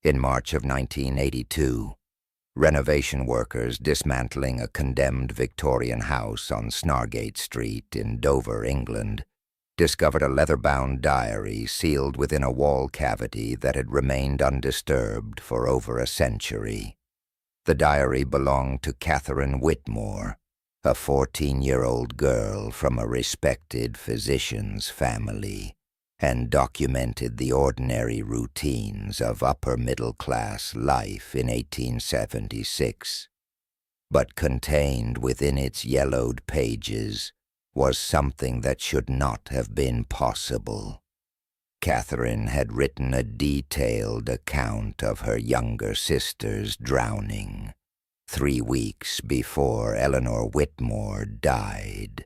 In March of 1982, renovation workers dismantling a condemned Victorian house on Snargate Street in Dover, England, discovered a leather-bound diary sealed within a wall cavity that had remained undisturbed for over a century. The diary belonged to Catherine Whitmore, a 14-year-old girl from a respected physician's family, and documented the ordinary routines of upper-middle-class life in 1876. But contained within its yellowed pages was something that should not have been possible. Catherine had written a detailed account of her younger sister's drowning 3 weeks before Eleanor Whitmore died.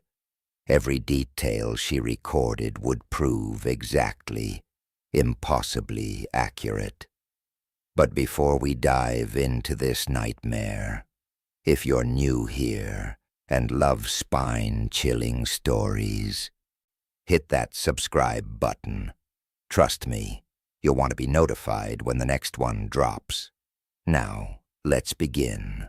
Every detail she recorded would prove exactly, impossibly accurate. But before we dive into this nightmare, if you're new here and love spine-chilling stories, hit that subscribe button. Trust me, you'll want to be notified when the next one drops. Now, let's begin.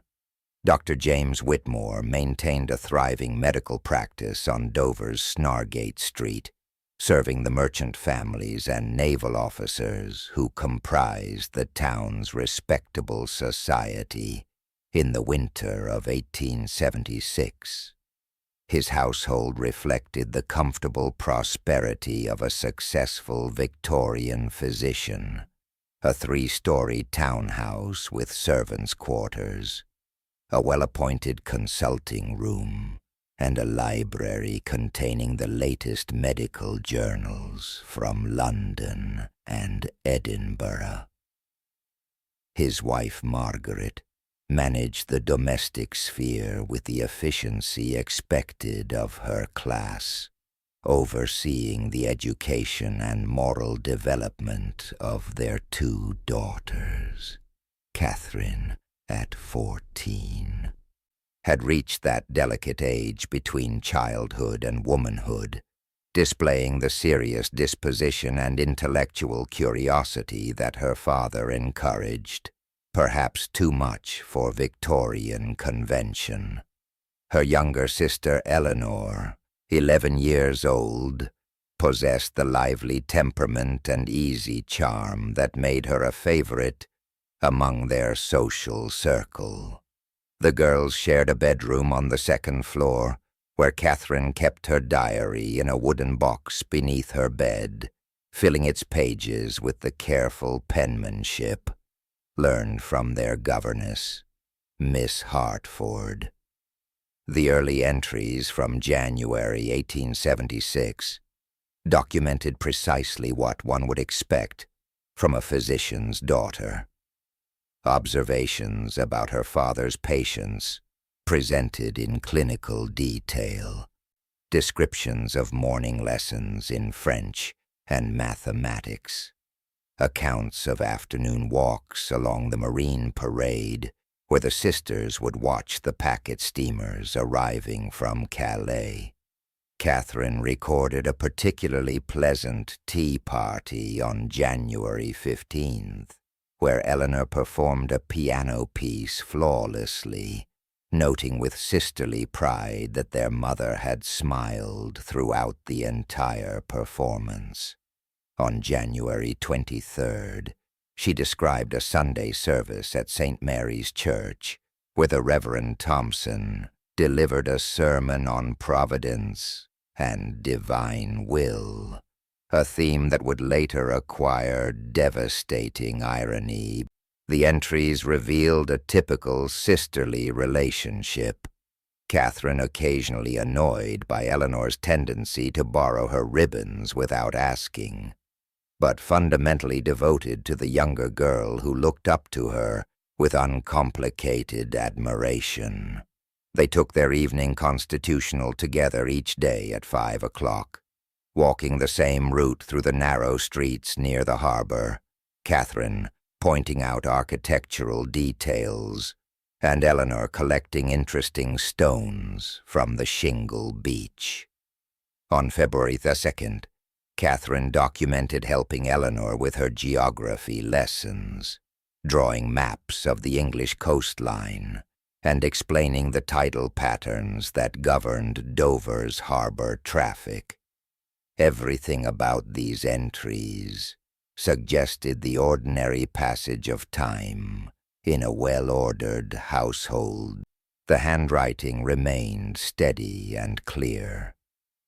Dr. James Whitmore maintained a thriving medical practice on Dover's Snargate Street, serving the merchant families and naval officers who comprised the town's respectable society in the winter of 1876. His household reflected the comfortable prosperity of a successful Victorian physician, a 3-story townhouse with servants' quarters, a well-appointed consulting room, and a library containing the latest medical journals from London and Edinburgh. His wife, Margaret, managed the domestic sphere with the efficiency expected of her class, overseeing the education and moral development of their 2 daughters. Catherine, at 14, had reached that delicate age between childhood and womanhood, displaying the serious disposition and intellectual curiosity that her father encouraged, perhaps too much for Victorian convention. Her younger sister Eleanor, 11 years old, possessed the lively temperament and easy charm that made her a favorite among their social circle. The girls shared a bedroom on the 2nd floor, where Catherine kept her diary in a wooden box beneath her bed, filling its pages with the careful penmanship learned from their governess, Miss Hartford. The early entries from January 1876 documented precisely what one would expect from a physician's daughter. Observations about her father's patients presented in clinical detail, descriptions of morning lessons in French and mathematics, accounts of afternoon walks along the Marine Parade where the sisters would watch the packet steamers arriving from Calais. Catherine recorded a particularly pleasant tea party on January 15th, where Eleanor performed a piano piece flawlessly, noting with sisterly pride that their mother had smiled throughout the entire performance. On January 23rd, she described a Sunday service at St. Mary's Church, where the Reverend Thompson delivered a sermon on providence and divine will, a theme that would later acquire devastating irony. The entries revealed a typical sisterly relationship, Catherine occasionally annoyed by Eleanor's tendency to borrow her ribbons without asking, but fundamentally devoted to the younger girl who looked up to her with uncomplicated admiration. They took their evening constitutional together each day at 5 o'clock, walking the same route through the narrow streets near the harbor, Catherine pointing out architectural details, and Eleanor collecting interesting stones from the shingle beach. On February the 2nd, Catherine documented helping Eleanor with her geography lessons. drawing maps of the English coastline and explaining the tidal patterns that governed Dover's harbor traffic. Everything about these entries suggested the ordinary passage of time in a well-ordered household. The handwriting remained steady and clear.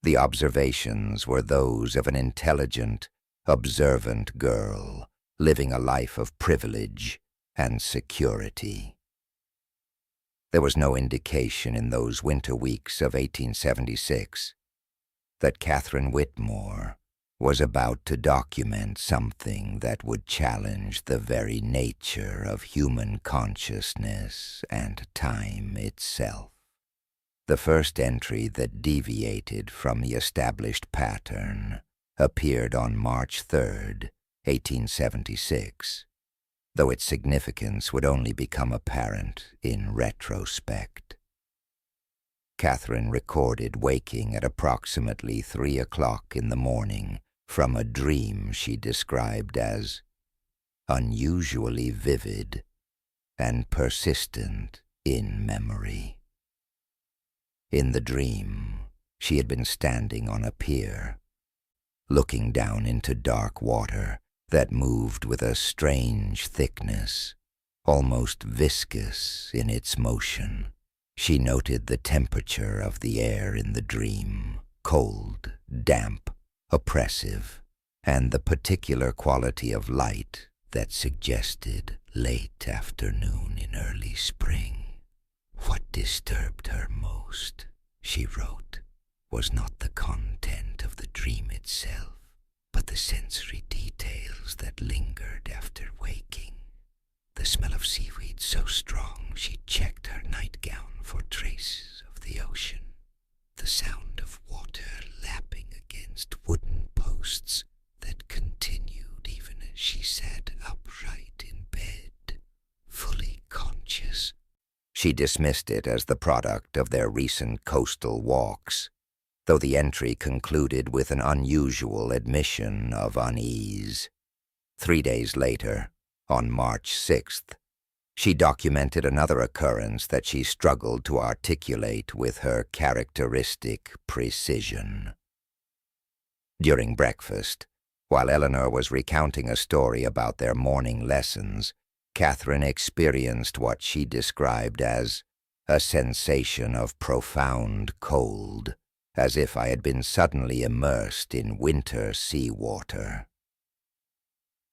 The observations were those of an intelligent, observant girl living a life of privilege and security. There was no indication in those winter weeks of 1876 that Catherine Whitmore was about to document something that would challenge the very nature of human consciousness and time itself. The first entry that deviated from the established pattern appeared on March 3, 1876, though its significance would only become apparent in retrospect. Catherine recorded waking at approximately 3 o'clock in the morning from a dream she described as unusually vivid and persistent in memory. In the dream, she had been standing on a pier, looking down into dark water that moved with a strange thickness, almost viscous in its motion. She noted the temperature of the air in the dream, cold, damp, oppressive, and the particular quality of light that suggested late afternoon in early spring. What disturbed her most, she wrote, was not the content of the dream itself, but the sensory details that lingered after waking. The smell of seaweed so strong she checked her nightgown for traces of the ocean. The sound of water lapping against wooden posts that continued even as she sat upright in bed, fully conscious. She dismissed it as the product of their recent coastal walks, though the entry concluded with an unusual admission of unease. 3 days later, on March 6th, she documented another occurrence that she struggled to articulate with her characteristic precision. During breakfast, while Eleanor was recounting a story about their morning lessons, Catherine experienced what she described as a sensation of profound cold, as if I had been suddenly immersed in winter seawater.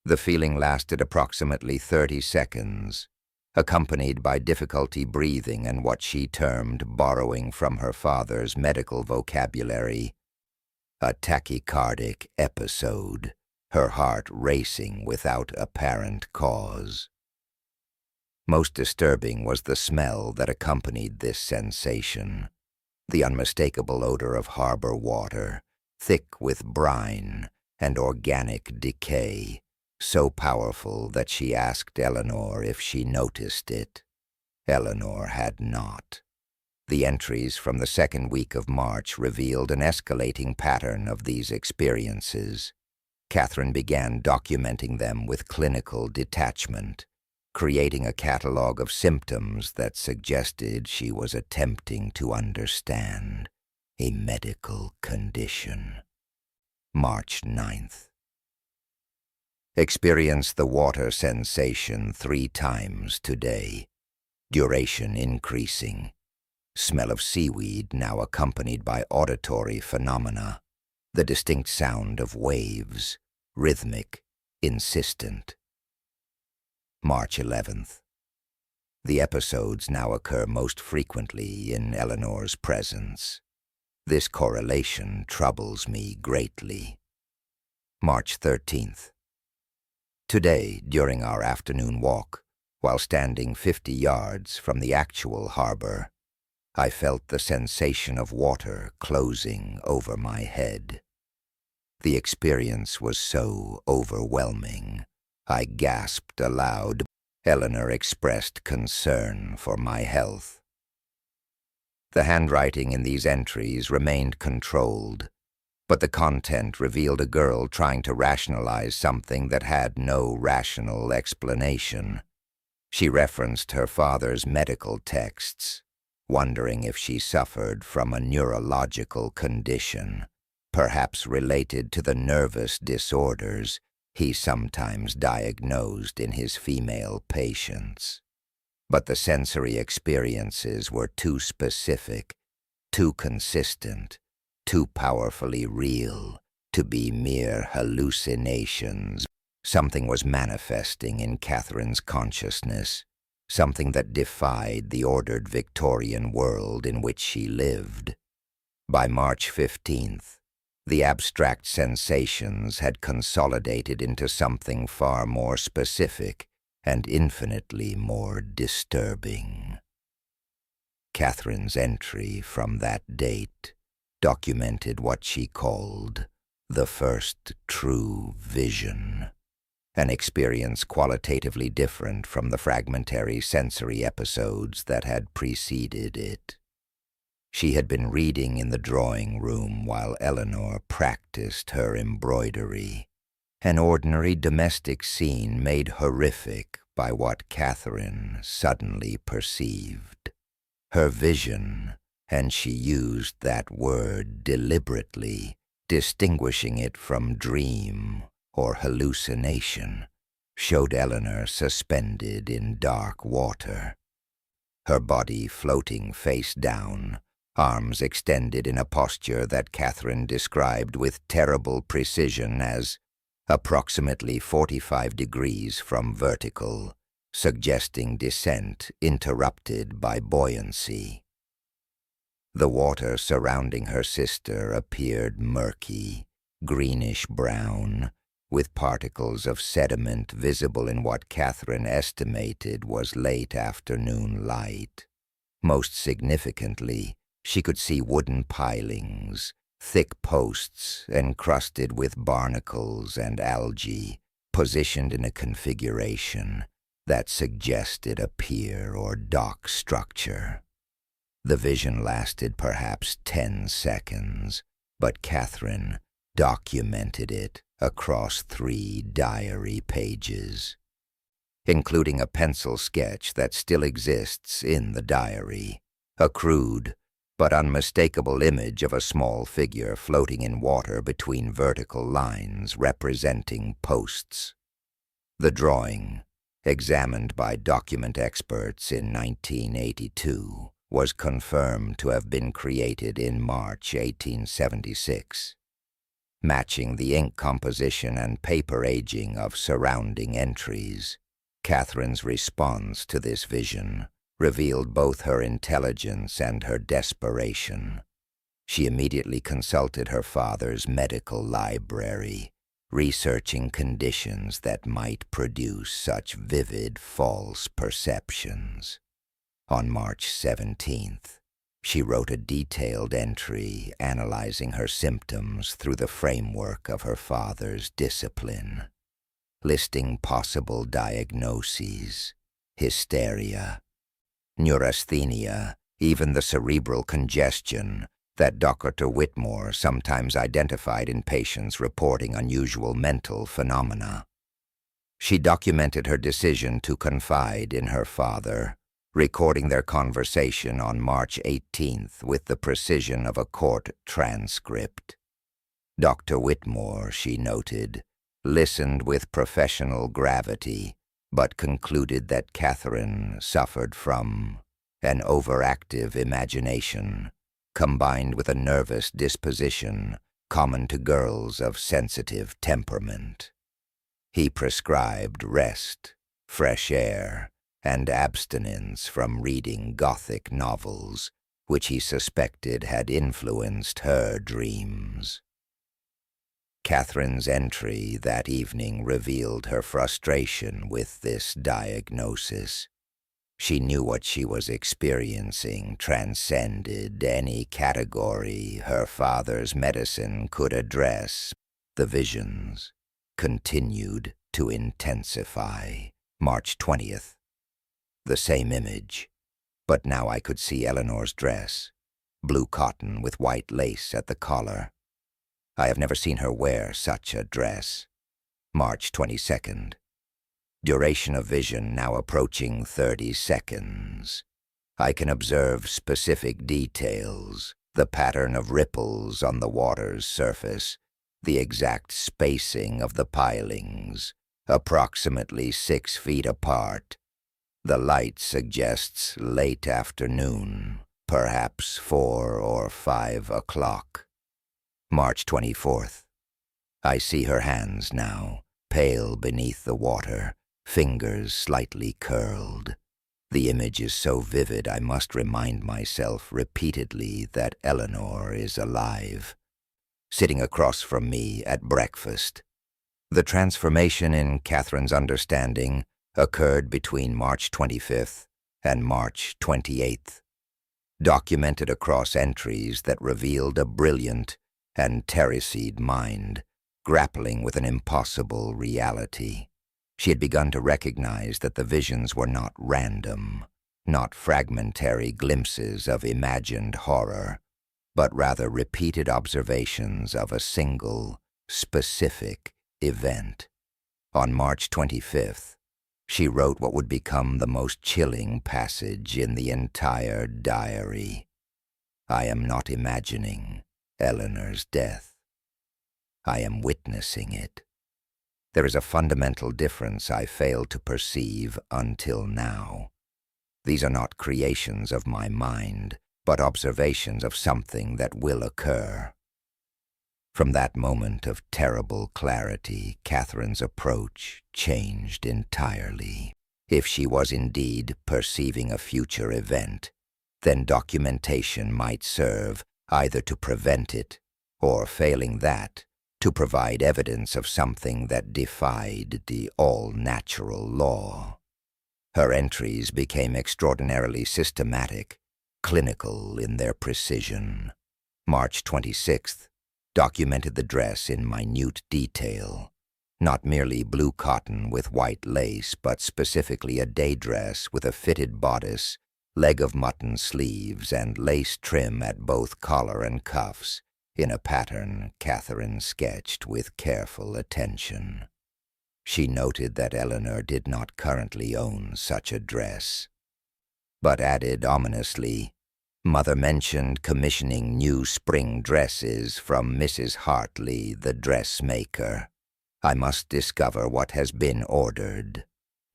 The feeling lasted approximately 30 seconds, accompanied by difficulty breathing and what she termed, borrowing from her father's medical vocabulary, a tachycardic episode, her heart racing without apparent cause. Most disturbing was the smell that accompanied this sensation, the unmistakable odor of harbor water, thick with brine and organic decay, so powerful that she asked Eleanor if she noticed it. Eleanor had not. The entries from the second week of March revealed an escalating pattern of these experiences. Catherine began documenting them with clinical detachment, creating a catalog of symptoms that suggested she was attempting to understand a medical condition. March 9th. Experienced the water sensation 3 times today, duration increasing. Smell of seaweed now accompanied by auditory phenomena, the distinct sound of waves, rhythmic, insistent. March 11th. The episodes now occur most frequently in Eleanor's presence. This correlation troubles me greatly. March 13th. Today, during our afternoon walk, while standing 50 yards from the actual harbor, I felt the sensation of water closing over my head. The experience was so overwhelming, I gasped aloud. Eleanor expressed concern for my health. The handwriting in these entries remained controlled, but the content revealed a girl trying to rationalize something that had no rational explanation. She referenced her father's medical texts, wondering if she suffered from a neurological condition, perhaps related to the nervous disorders he sometimes diagnosed in his female patients. But the sensory experiences were too specific, too consistent, too powerfully real to be mere hallucinations. Something was manifesting in Catherine's consciousness, something that defied the ordered Victorian world in which she lived. By March 15th, the abstract sensations had consolidated into something far more specific and infinitely more disturbing. Catherine's entry from that date documented what she called the first true vision, an experience qualitatively different from the fragmentary sensory episodes that had preceded it. She had been reading in the drawing room while Eleanor practiced her embroidery, an ordinary domestic scene made horrific by what Catherine suddenly perceived. Her vision, and she used that word deliberately, distinguishing it from dream or hallucination, showed Eleanor suspended in dark water, her body floating face down, arms extended in a posture that Catherine described with terrible precision as approximately 45 degrees from vertical, suggesting descent interrupted by buoyancy. The water surrounding her sister appeared murky, greenish-brown, with particles of sediment visible in what Catherine estimated was late afternoon light. Most significantly, she could see wooden pilings, thick posts encrusted with barnacles and algae, positioned in a configuration that suggested a pier or dock structure. The vision lasted perhaps 10 seconds, but Catherine documented it across 3 diary pages, including a pencil sketch that still exists in the diary, a crude but unmistakable image of a small figure floating in water between vertical lines representing posts. The drawing, examined by document experts in 1982, was confirmed to have been created in March 1876, matching the ink composition and paper aging of surrounding entries. Catherine's response to this vision revealed both her intelligence and her desperation. She immediately consulted her father's medical library, researching conditions that might produce such vivid false perceptions. On March 17th, she wrote a detailed entry analyzing her symptoms through the framework of her father's discipline, listing possible diagnoses: hysteria, neurasthenia, even the cerebral congestion that Dr. Whitmore sometimes identified in patients reporting unusual mental phenomena. She documented her decision to confide in her father, recording their conversation on March 18th with the precision of a court transcript. Dr. Whitmore, she noted, listened with professional gravity, but concluded that Catherine suffered from an overactive imagination, combined with a nervous disposition common to girls of sensitive temperament. He prescribed rest, fresh air, and abstinence from reading Gothic novels, which he suspected had influenced her dreams. Catherine's entry that evening revealed her frustration with this diagnosis. She knew what she was experiencing transcended any category her father's medicine could address. The visions continued to intensify. March 20th. The same image, but now I could see Eleanor's dress, blue cotton with white lace at the collar. I have never seen her wear such a dress. March 22nd. Duration of vision now approaching 30 seconds. I can observe specific details, the pattern of ripples on the water's surface, the exact spacing of the pilings, approximately 6 feet apart. The light suggests late afternoon, perhaps 4 or 5 o'clock. March 24th. I see her hands now, pale beneath the water, fingers slightly curled. The image is so vivid I must remind myself repeatedly that Eleanor is alive, sitting across from me at breakfast. The transformation in Catherine's understanding occurred between March 25th and March 28th, documented across entries that revealed a brilliant and terraceed mind, grappling with an impossible reality. She had begun to recognize that the visions were not random, not fragmentary glimpses of imagined horror, but rather repeated observations of a single, specific event. On March 25th, she wrote what would become the most chilling passage in the entire diary. I am not imagining Eleanor's death. I am witnessing it. There is a fundamental difference I failed to perceive until now. These are not creations of my mind, but observations of something that will occur. From that moment of terrible clarity, Catherine's approach changed entirely. If she was indeed perceiving a future event, then documentation might serve either to prevent it, or failing that, to provide evidence of something that defied the all-natural law. Her entries became extraordinarily systematic, clinical in their precision. March 26th documented the dress in minute detail, not merely blue cotton with white lace, but specifically a day dress with a fitted bodice, leg of mutton sleeves, and lace trim at both collar and cuffs, in a pattern Catherine sketched with careful attention. She noted that Eleanor did not currently own such a dress, but added ominously, "Mother mentioned commissioning new spring dresses from Mrs. Hartley, the dressmaker. I must discover what has been ordered."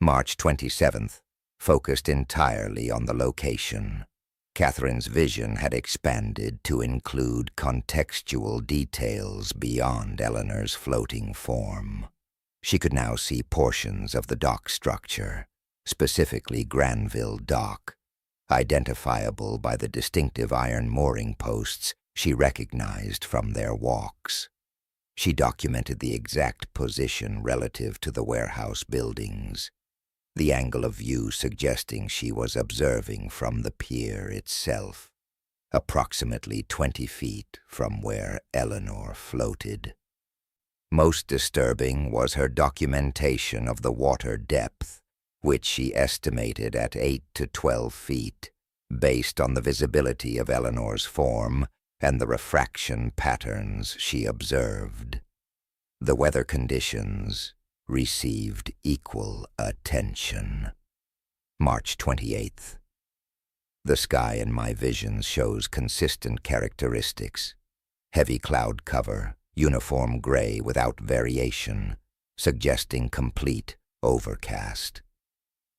March 27th focused entirely on the location. Catherine's vision had expanded to include contextual details beyond Eleanor's floating form. She could now see portions of the dock structure, specifically Granville Dock, identifiable by the distinctive iron mooring posts she recognized from their walks. She documented the exact position relative to the warehouse buildings, the angle of view suggesting she was observing from the pier itself, approximately 20 feet from where Eleanor floated. Most disturbing was her documentation of the water depth, which she estimated at 8 to 12 feet, based on the visibility of Eleanor's form and the refraction patterns she observed. The weather conditions received equal attention. March 28th. The sky in my visions shows consistent characteristics. Heavy cloud cover, uniform gray without variation, suggesting complete overcast.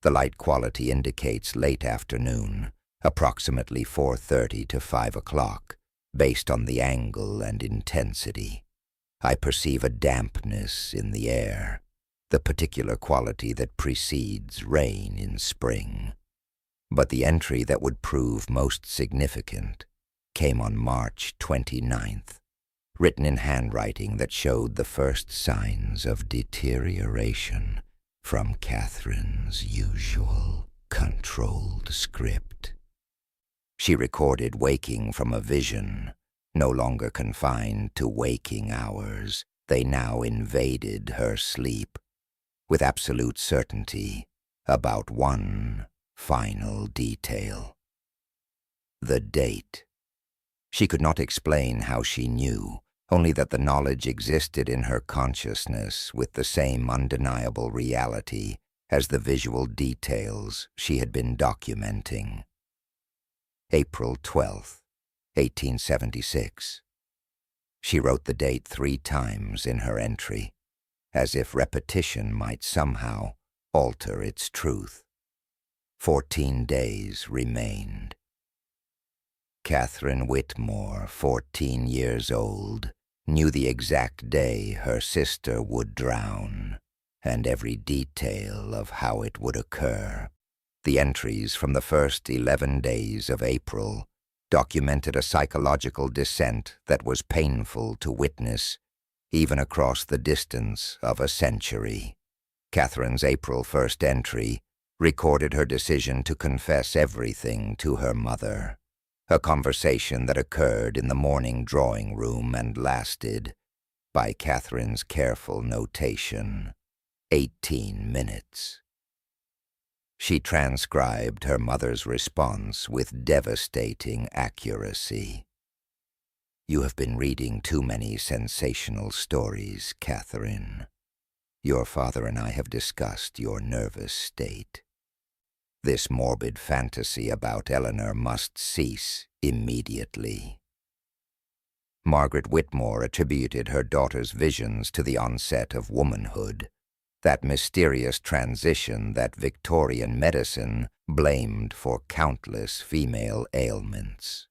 The light quality indicates late afternoon, approximately 4:30 to 5 o'clock, based on the angle and intensity. I perceive a dampness in the air, the particular quality that precedes rain in spring. But the entry that would prove most significant came on March 29th, written in handwriting that showed the first signs of deterioration from Catherine's usual controlled script. She recorded waking from a vision, no longer confined to waking hours. They now invaded her sleep, with absolute certainty about one final detail: the date. She could not explain how she knew, only that the knowledge existed in her consciousness with the same undeniable reality as the visual details she had been documenting. April 12th, 1876. She wrote the date 3 times in her entry, as if repetition might somehow alter its truth. 14 days remained. Catherine Whitmore, 14 years old, knew the exact day her sister would drown, and every detail of how it would occur. The entries from the first 11 days of April documented a psychological descent that was painful to witness, even across the distance of a century. Catherine's April 1st entry recorded her decision to confess everything to her mother, a conversation that occurred in the morning drawing room and lasted, by Catherine's careful notation, 18 minutes. She transcribed her mother's response with devastating accuracy. "You have been reading too many sensational stories, Catherine. Your father and I have discussed your nervous state. This morbid fantasy about Eleanor must cease immediately." Margaret Whitmore attributed her daughter's visions to the onset of womanhood, that mysterious transition that Victorian medicine blamed for countless female ailments.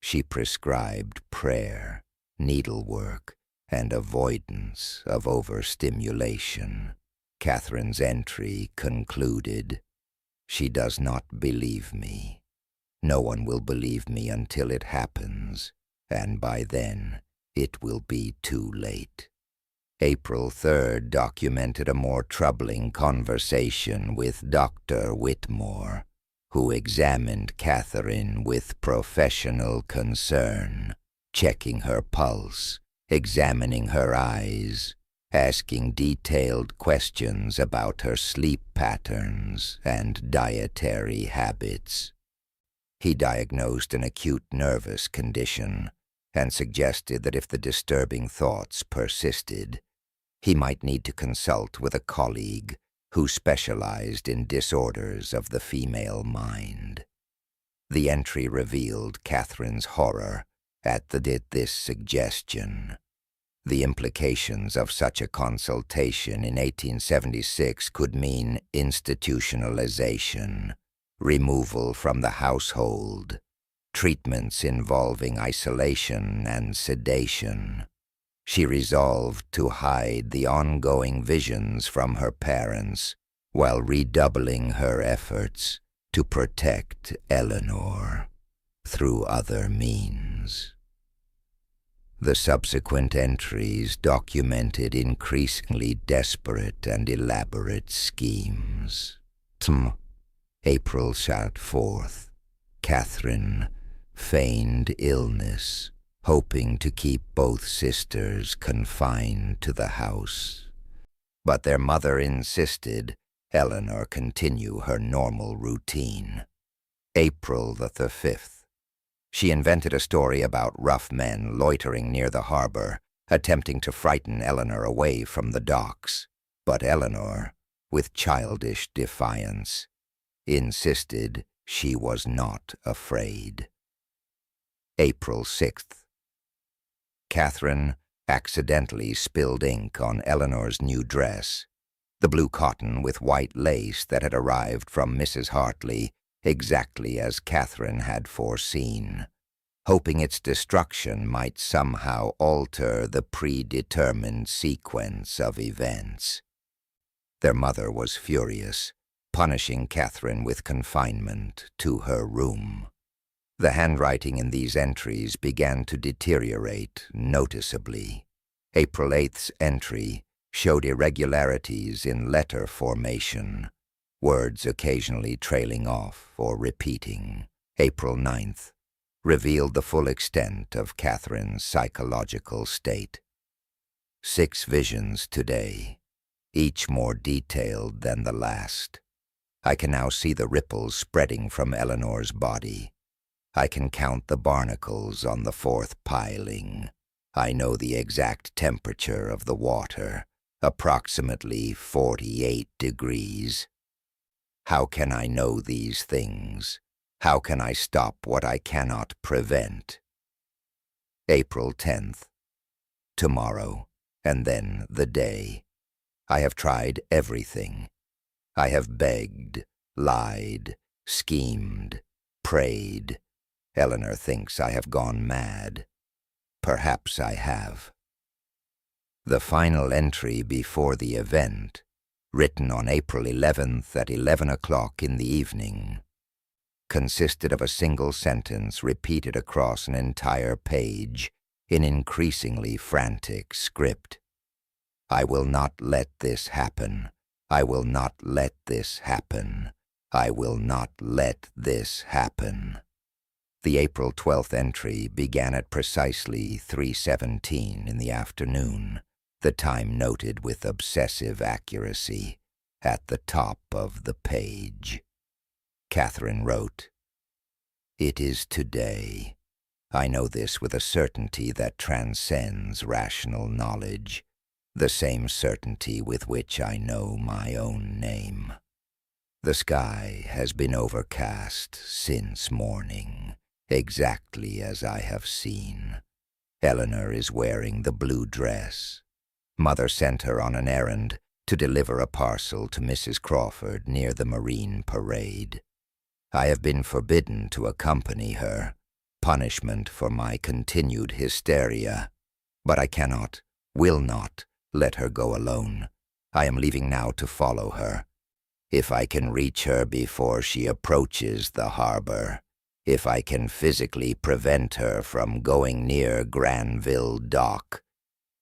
She prescribed prayer, needlework, and avoidance of overstimulation. Catherine's entry concluded, "She does not believe me. No one will believe me until it happens, and by then it will be too late." April 3rd documented a more troubling conversation with Dr. Whitmore, who examined Catherine with professional concern, checking her pulse, examining her eyes, asking detailed questions about her sleep patterns and dietary habits. He diagnosed an acute nervous condition and suggested that if the disturbing thoughts persisted, he might need to consult with a colleague who specialized in disorders of the female mind. The entry revealed Catherine's horror at this suggestion. The implications of such a consultation in 1876 could mean institutionalization, removal from the household, treatments involving isolation and sedation. She resolved to hide the ongoing visions from her parents while redoubling her efforts to protect Eleanor through other means. The subsequent entries documented increasingly desperate and elaborate schemes. April 4th. Catherine feigned illness, hoping to keep both sisters confined to the house. But their mother insisted Eleanor continue her normal routine. April the 5th. She invented a story about rough men loitering near the harbor, attempting to frighten Eleanor away from the docks. But Eleanor, with childish defiance, insisted she was not afraid. April 6th. Catherine accidentally spilled ink on Eleanor's new dress, the blue cotton with white lace that had arrived from Mrs. Hartley exactly as Catherine had foreseen, hoping its destruction might somehow alter the predetermined sequence of events. Their mother was furious, punishing Catherine with confinement to her room. The handwriting in these entries began to deteriorate noticeably. April 8th's entry showed irregularities in letter formation, words occasionally trailing off or repeating. April 9th revealed the full extent of Catherine's psychological state. 6 visions today, each more detailed than the last. I can now see the ripples spreading from Eleanor's body. I can count the barnacles on the 4th piling. I know the exact temperature of the water. approximately 48 degrees. How can I know these things? How can I stop what I cannot prevent? April 10th. Tomorrow, and then the day. I have tried everything. I have begged, lied, schemed, prayed. Eleanor thinks I have gone mad. Perhaps I have. The final entry before the event, written on April 11th at 11 o'clock in the evening, consisted of a single sentence repeated across an entire page in increasingly frantic script. I will not let this happen. I will not let this happen. I will not let this happen. The April 12th entry began at precisely 3:17 in the afternoon, the time noted with obsessive accuracy at the top of the page. Catherine wrote, "It is today. I know this with a certainty that transcends rational knowledge, the same certainty with which I know my own name. The sky has been overcast since morning, exactly as I have seen. Eleanor is wearing the blue dress. Mother sent her on an errand to deliver a parcel to Mrs. Crawford near the Marine Parade. I have been forbidden to accompany her, punishment for my continued hysteria, but I cannot, will not, let her go alone. I am leaving now to follow her. If I can reach her before she approaches the harbor, if I can physically prevent her from going near Granville Dock,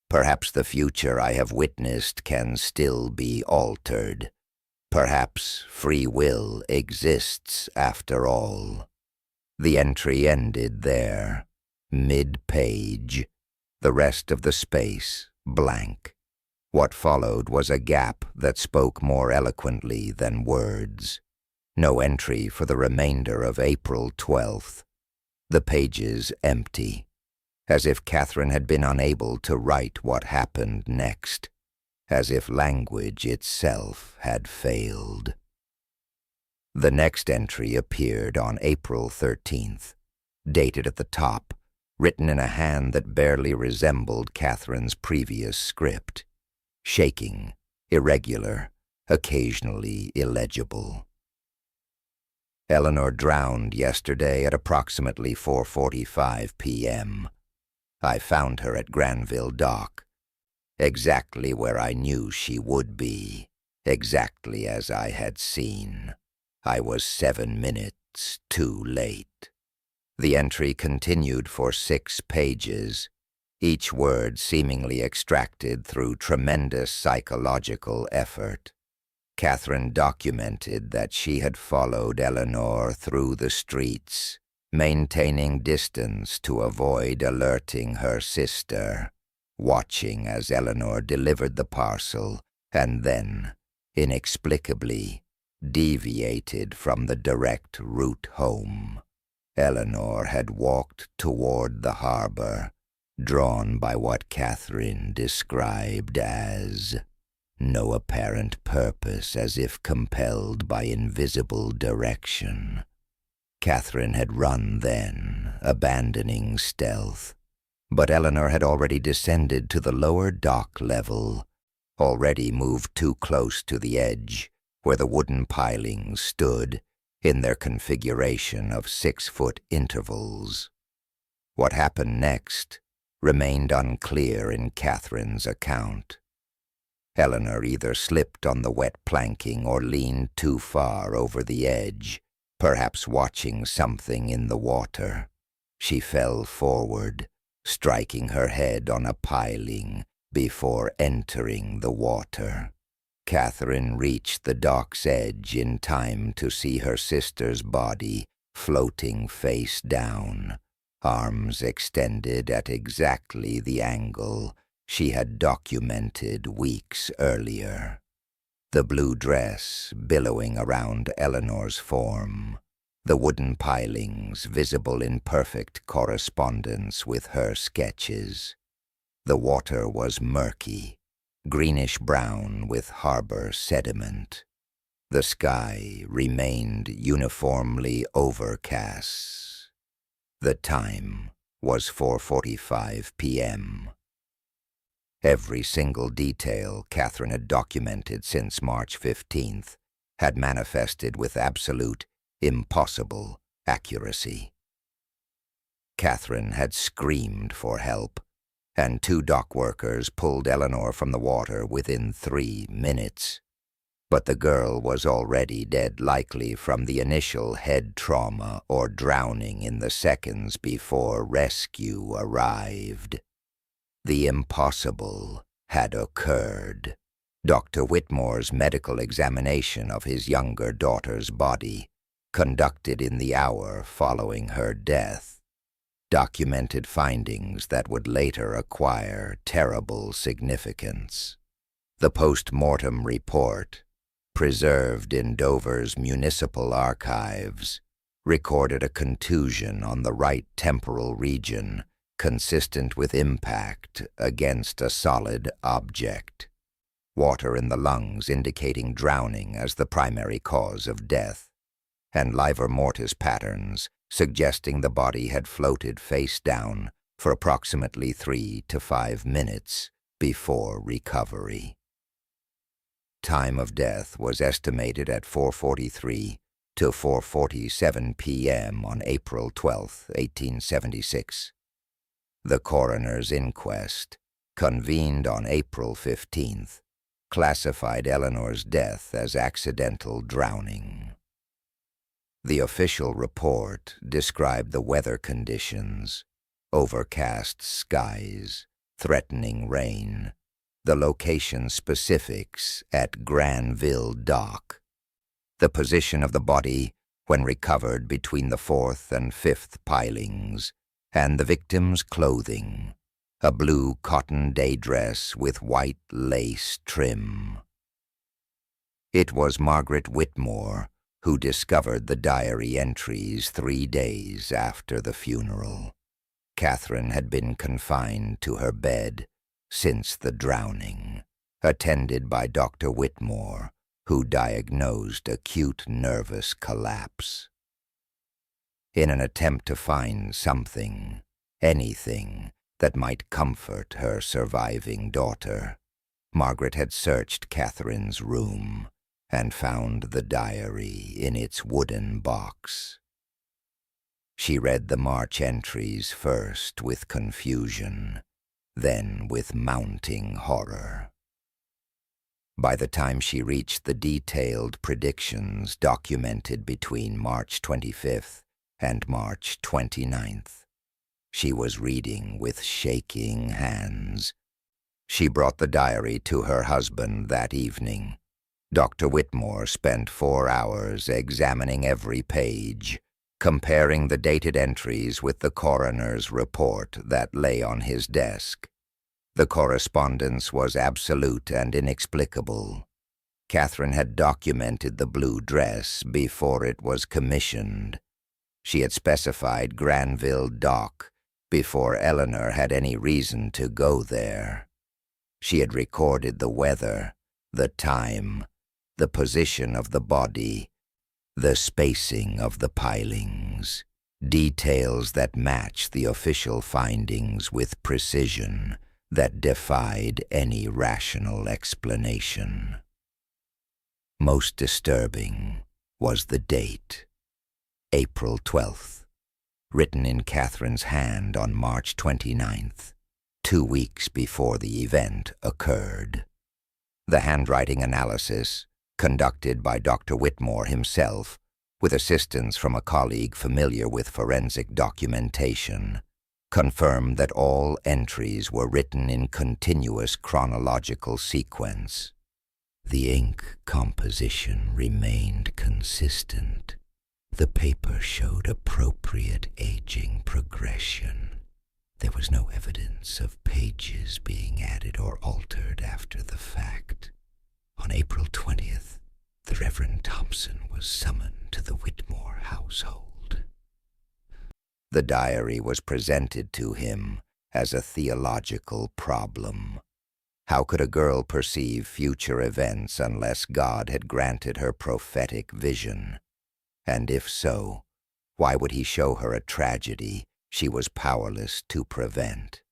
perhaps the future I have witnessed can still be altered. Perhaps free will exists after all." The entry ended there, mid-page, the rest of the space blank. What followed was a gap that spoke more eloquently than words. No entry for the remainder of April 12th. The pages empty, as if Catherine had been unable to write what happened next, as if language itself had failed. The next entry appeared on April 13th, dated at the top, written in a hand that barely resembled Catherine's previous script, shaking, irregular, occasionally illegible. Eleanor drowned yesterday at approximately 4:45 p.m. I found her at Granville Dock, exactly where I knew she would be, exactly as I had seen. I was 7 minutes too late. The entry continued for 6 pages, each word seemingly extracted through tremendous psychological effort. Catherine documented that she had followed Eleanor through the streets, maintaining distance to avoid alerting her sister, watching as Eleanor delivered the parcel, and then, inexplicably, deviated from the direct route home. Eleanor had walked toward the harbor, drawn by what Catherine described as no apparent purpose, as if compelled by invisible direction. Catherine had run then, abandoning stealth, but Eleanor had already descended to the lower dock level, already moved too close to the edge, where the wooden pilings stood in their configuration of 6-foot intervals. What happened next remained unclear in Catherine's account. Eleanor either slipped on the wet planking or leaned too far over the edge, perhaps watching something in the water. She fell forward, striking her head on a piling before entering the water. Catherine reached the dock's edge in time to see her sister's body floating face down, arms extended at exactly the angle she had documented weeks earlier. The blue dress billowing around Eleanor's form, the wooden pilings visible in perfect correspondence with her sketches. The water was murky, greenish-brown with harbor sediment. The sky remained uniformly overcast. The time was 4:45 p.m. Every single detail Catherine had documented since March 15th had manifested with absolute, impossible accuracy. Catherine had screamed for help, and 2 dock workers pulled Eleanor from the water within 3 minutes. But the girl was already dead, likely from the initial head trauma or drowning in the seconds before rescue arrived. The impossible had occurred. Dr. Whitmore's medical examination of his younger daughter's body, conducted in the hour following her death, documented findings that would later acquire terrible significance. The post-mortem report, preserved in Dover's municipal archives, recorded a contusion on the right temporal region consistent with impact against a solid object. Water in the lungs indicating drowning as the primary cause of death, and livor mortis patterns suggesting the body had floated face down for approximately 3 to 5 minutes before recovery. Time of death was estimated at 4:43 to 4:47 p.m. on April 12, 1876. The coroner's inquest, convened on April 15th, classified Eleanor's death as accidental drowning. The official report described the weather conditions: overcast skies, threatening rain, the location specifics at Granville Dock, the position of the body when recovered between the 4th and 5th pilings, and the victim's clothing, a blue cotton day dress with white lace trim. It was Margaret Whitmore who discovered the diary entries 3 days after the funeral. Catherine had been confined to her bed since the drowning, attended by Dr. Whitmore, who diagnosed acute nervous collapse. In an attempt to find something, anything, that might comfort her surviving daughter, Margaret had searched Catherine's room and found the diary in its wooden box. She read the March entries first with confusion, then with mounting horror. By the time she reached the detailed predictions documented between March 25th and March 29th, she was reading with shaking hands. She brought the diary to her husband that evening. Dr. Whitmore spent 4 hours examining every page, comparing the dated entries with the coroner's report that lay on his desk. The correspondence was absolute and inexplicable. Catherine had documented the blue dress before it was commissioned. She had specified Granville Dock before Eleanor had any reason to go there. She had recorded the weather, the time, the position of the body, the spacing of the pilings, details that matched the official findings with precision that defied any rational explanation. Most disturbing was the date, April 12th, written in Catherine's hand on March 29th, 2 weeks before the event occurred. The handwriting analysis, conducted by Dr. Whitmore himself, with assistance from a colleague familiar with forensic documentation, confirmed that all entries were written in continuous chronological sequence. The ink composition remained consistent. The paper showed appropriate aging progression. There was no evidence of pages being added or altered after the fact. On April 20th, the Reverend Thompson was summoned to the Whitmore household. The diary was presented to him as a theological problem. How could a girl perceive future events unless God had granted her prophetic vision? And if so, why would he show her a tragedy she was powerless to prevent?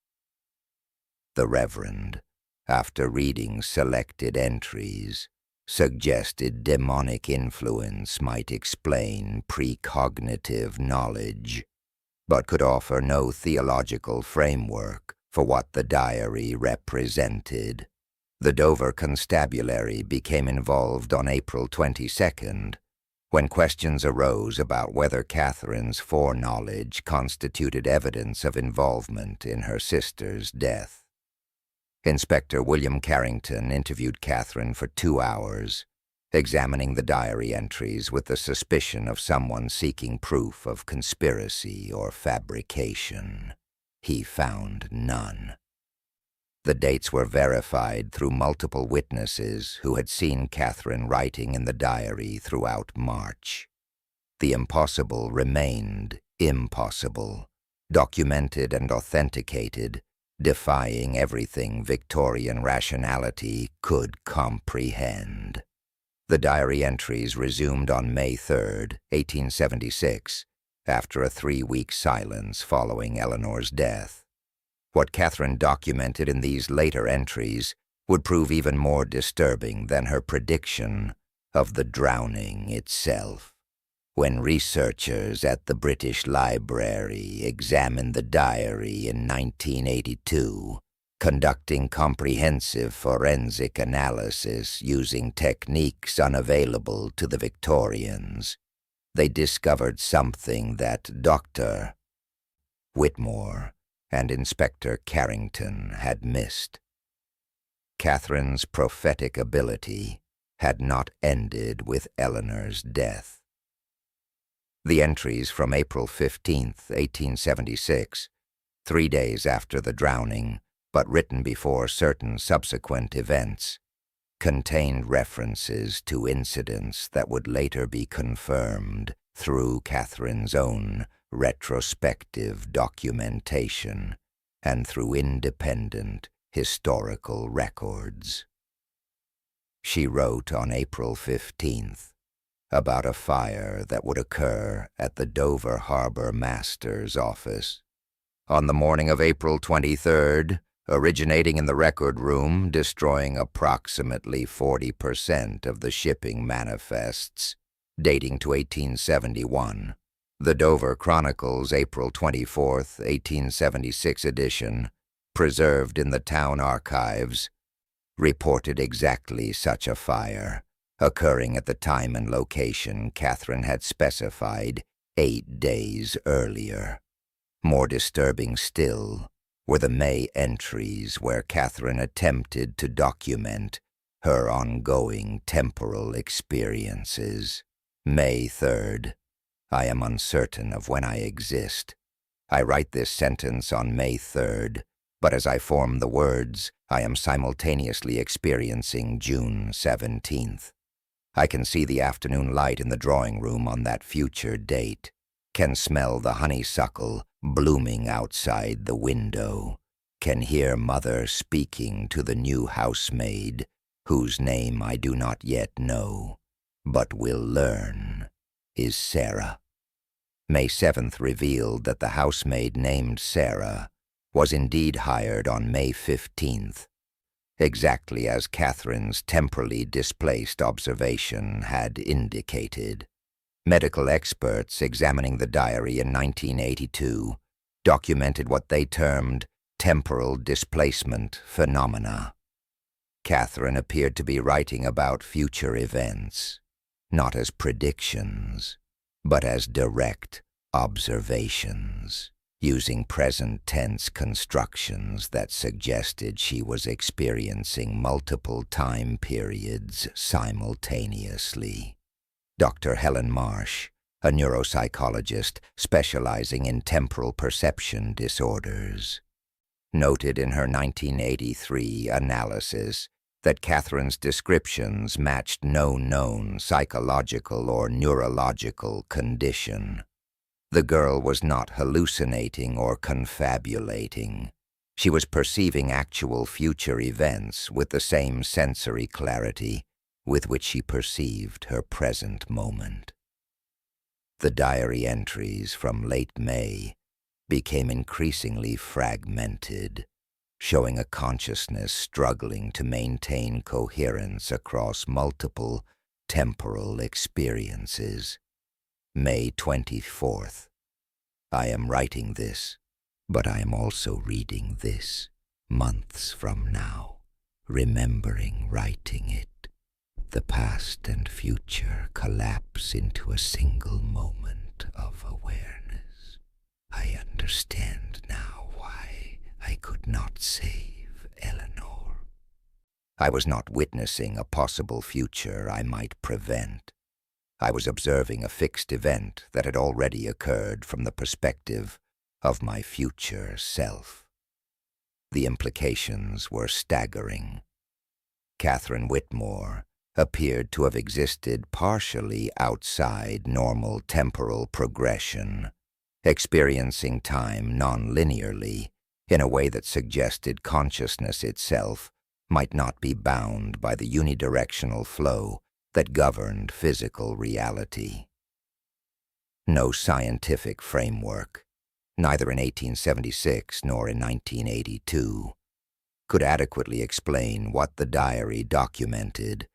The Reverend, after reading selected entries, suggested demonic influence might explain precognitive knowledge, but could offer no theological framework for what the diary represented. The Dover Constabulary became involved on April 22nd, when questions arose about whether Catherine's foreknowledge constituted evidence of involvement in her sister's death. Inspector William Carrington interviewed Catherine for 2 hours, examining the diary entries with the suspicion of someone seeking proof of conspiracy or fabrication. He found none. The dates were verified through multiple witnesses who had seen Catherine writing in the diary throughout March. The impossible remained impossible, documented and authenticated, defying everything Victorian rationality could comprehend. The diary entries resumed on May 3, 1876, after a 3-week silence following Eleanor's death. What Catherine documented in these later entries would prove even more disturbing than her prediction of the drowning itself. When researchers at the British Library examined the diary in 1982, conducting comprehensive forensic analysis using techniques unavailable to the Victorians, they discovered something that Dr. Whitmore and Inspector Carrington had missed. Catherine's prophetic ability had not ended with Eleanor's death. The entries from April 15, 1876, 3 days after the drowning, but written before certain subsequent events, contained references to incidents that would later be confirmed through Catherine's own retrospective documentation and through independent historical records. She wrote on April 15th about a fire that would occur at the Dover Harbor Master's office. On the morning of April 23rd, originating in the record room, destroying approximately 40% of the shipping manifests, dating to 1871. The Dover Chronicle's April 24, 1876 edition, preserved in the town archives, reported exactly such a fire, occurring at the time and location Catherine had specified 8 days earlier. More disturbing still were the May entries where Catherine attempted to document her ongoing temporal experiences. May 3rd. I am uncertain of when I exist. I write this sentence on May 3rd, but as I form the words, I am simultaneously experiencing June 17th. I can see the afternoon light in the drawing room on that future date, can smell the honeysuckle blooming outside the window, can hear Mother speaking to the new housemaid, whose name I do not yet know, but will learn is Sarah. May 7th revealed that the housemaid named Sarah was indeed hired on May 15th, exactly as Catherine's temporally displaced observation had indicated. Medical experts examining the diary in 1982 documented what they termed temporal displacement phenomena. Catherine appeared to be writing about future events, not as predictions, but as direct observations, using present-tense constructions that suggested she was experiencing multiple time periods simultaneously. Dr. Helen Marsh, a neuropsychologist specializing in temporal perception disorders, noted in her 1983 analysis that Catherine's descriptions matched no known psychological or neurological condition. The girl was not hallucinating or confabulating. She was perceiving actual future events with the same sensory clarity with which she perceived her present moment. The diary entries from late May became increasingly fragmented, showing a consciousness struggling to maintain coherence across multiple temporal experiences. May 24th. I am writing this, but I am also reading this months from now, remembering writing it. The past and future collapse into a single moment of awareness. I understand now why I could not save Eleanor. I was not witnessing a possible future I might prevent. I was observing a fixed event that had already occurred from the perspective of my future self. The implications were staggering. Catherine Whitmore appeared to have existed partially outside normal temporal progression, experiencing time non-linearly in a way that suggested consciousness itself might not be bound by the unidirectional flow that governed physical reality. No scientific framework, neither in 1876 nor in 1982, could adequately explain what the diary documented.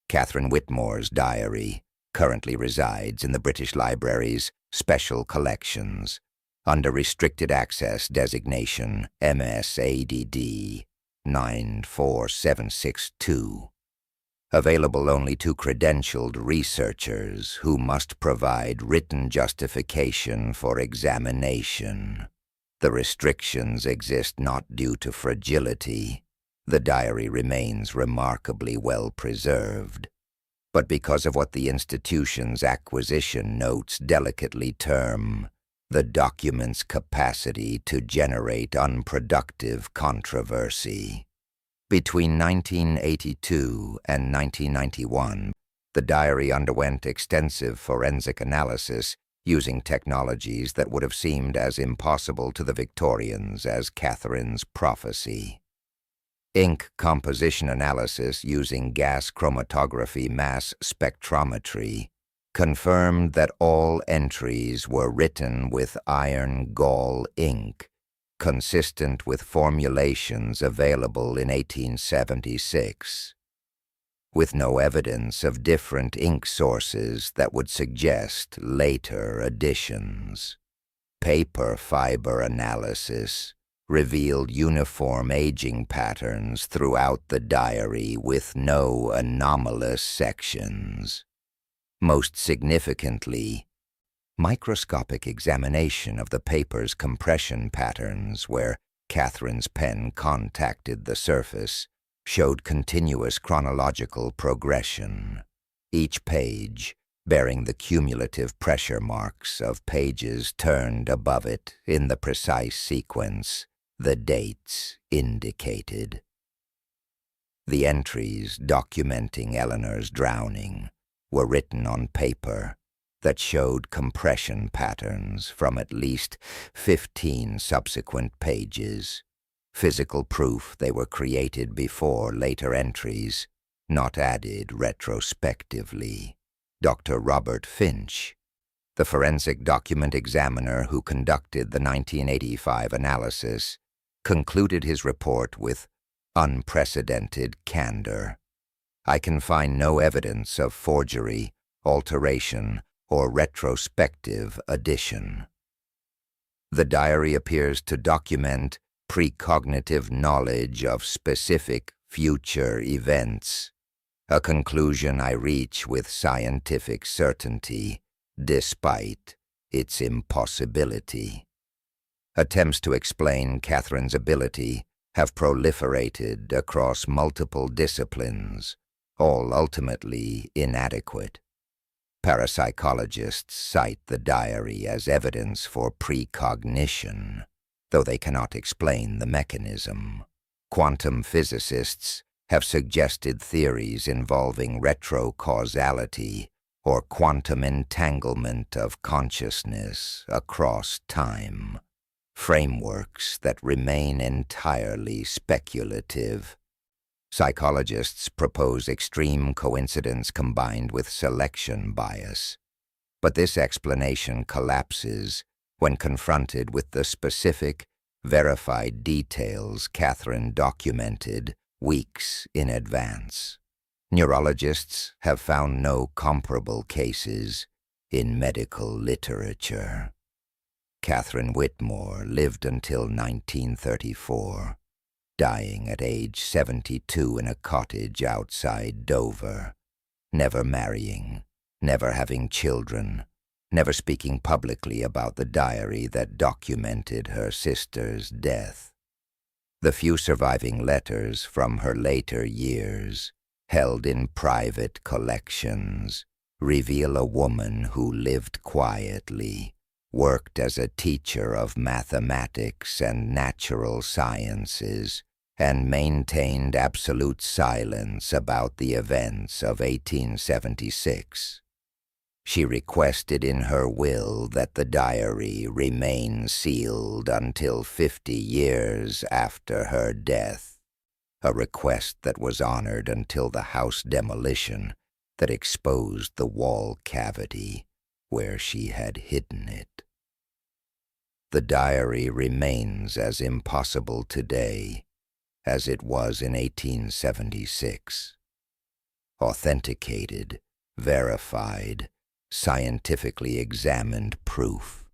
Catherine Whitmore's diary currently resides in the British Library's Special Collections under Restricted Access Designation MSADD 94762, available only to credentialed researchers who must provide written justification for examination. The restrictions exist not due to fragility. The diary remains remarkably well preserved, but because of what the institution's acquisition notes delicately term the document's capacity to generate unproductive controversy. Between 1982 and 1991, the diary underwent extensive forensic analysis using technologies that would have seemed as impossible to the Victorians as Catherine's prophecy. Ink composition analysis using gas chromatography mass spectrometry confirmed that all entries were written with iron gall ink, consistent with formulations available in 1876, with no evidence of different ink sources that would suggest later additions. Paper fiber analysis revealed uniform aging patterns throughout the diary with no anomalous sections. Most significantly, microscopic examination of the paper's compression patterns where Catherine's pen contacted the surface showed continuous chronological progression, each page bearing the cumulative pressure marks of pages turned above it in the precise sequence the dates indicated. The entries documenting Eleanor's drowning were written on paper that showed compression patterns from at least 15 subsequent pages, physical proof they were created before later entries, not added retrospectively. Dr. Robert Finch, the forensic document examiner who conducted the 1985 analysis, concluded his report with unprecedented candor. I can find no evidence of forgery, alteration, or retrospective addition. The diary appears to document precognitive knowledge of specific future events, a conclusion I reach with scientific certainty, despite its impossibility. Attempts to explain Catherine's ability have proliferated across multiple disciplines, all ultimately inadequate. Parapsychologists cite the diary as evidence for precognition, though they cannot explain the mechanism. Quantum physicists have suggested theories involving retrocausality or quantum entanglement of consciousness across time. frameworks that remain entirely speculative. Psychologists propose extreme coincidence combined with selection bias, but this explanation collapses when confronted with the specific, verified details Catherine documented weeks in advance. Neurologists have found no comparable cases in medical literature. Catherine Whitmore lived until 1934, dying at age 72 in a cottage outside Dover, never marrying, never having children, never speaking publicly about the diary that documented her sister's death. The few surviving letters from her later years, held in private collections, reveal a woman who lived quietly, worked as a teacher of mathematics and natural sciences, and maintained absolute silence about the events of 1876. She requested in her will that the diary remain sealed until 50 years after her death, a request that was honored until the house demolition that exposed the wall cavity where she had hidden it. The diary remains as impossible today as it was in 1876. Authenticated, verified, scientifically examined proof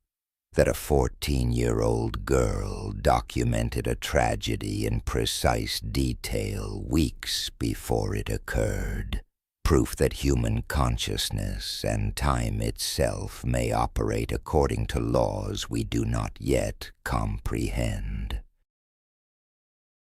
that a 14-year-old girl documented a tragedy in precise detail weeks before it occurred. Proof that human consciousness and time itself may operate according to laws we do not yet comprehend.